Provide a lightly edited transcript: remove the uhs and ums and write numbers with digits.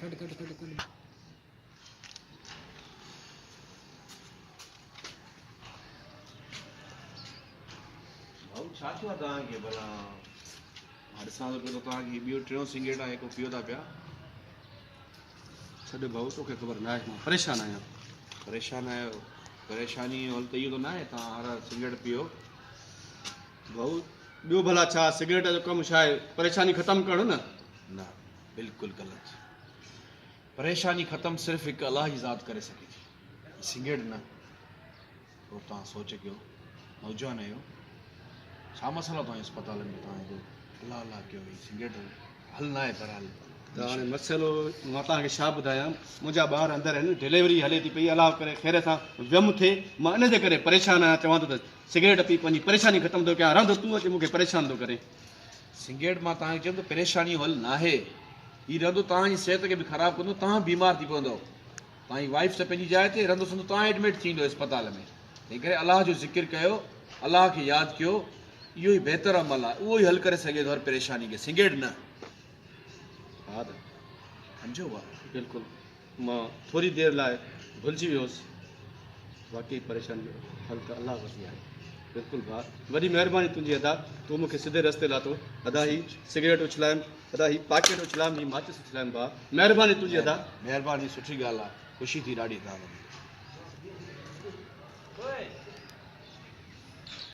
cut cut cut cut भाऊ छा थियो आहे तव्हांखे भला ॾिसां थो पियो त तव्हांखे ॿियो टियों सिगरेट आहे जेको पियो था पिया छॾ भाऊ तोखे ख़बर न आहे मां परेशान आहियां परेशान आहियो परेशानी जो हल त इहो त न आहे तव्हां हर सिगरेट पियो भाऊ ॿियो भला छा सिगरेट जो कमु छा आहे परेशानी ख़तमु करणु न न बिल्कुलु ग़लति परेशानी ख़तमु सिर्फ़ु हिकु अलाह जी ज़ात करे सघे थी सिगरेट न पोइ तव्हां सोच कयो नौजवान आहियो छा मसइलो तव्हांजे अस्पताल में तव्हांजो अलाह अलाह कयो भई सिगरेट हल न आहे पर हल त हाणे मसइलो मां तव्हांखे छा ॿुधायां मुंहिंजा ॿार अंदरि आहिनि डिलीवरी हले थी पई अलाह करे ख़ैर सां वियमि थिए मां इन जे करे परेशान आहियां चवां थो त सिगरेट पी पंहिंजी परेशानी ख़तमु थो कयां रहंदो तूं अची मूंखे परेशान थो करे सिगरेट मां तव्हांखे चयुमि त परेशानी हल न आहे हीउ रहंदो तव्हांजी सिहत खे बि ख़राबु कंदो तव्हां बीमार थी पवंदव तव्हांजी वाइफ त पंहिंजी जाइ ते रहंदो संदो तव्हां एडमिट थींदो अस्पताल में तंहिं करे अलाह जो ज़िक्र कयो अलाह खे यादि कयो इहो ई बहितर अमल आहे उहो ई हल करे सघे थो हर परेशानी खे सिगरेट न हा त सम्झो भाउ बिल्कुलु मां थोरी देरि लाइ भुलिजी वियोसि वाक़ई परेशानी जो हल त अलाह वठी आहे बिल्कुलु भाउ वॾी महिरबानी तुंहिंजी अदा तूं मूंखे सिधे रस्ते लाथो अदा ही सिगरेट उछलाइमि अदा ही पाकेट उछलाइमि ही माचिस उछलाइमि भाउ महिरबानी तुंहिंजी अदा महिरबानी सुठी ॻाल्हि आहे ख़ुशी थी ॾाढी तव्हां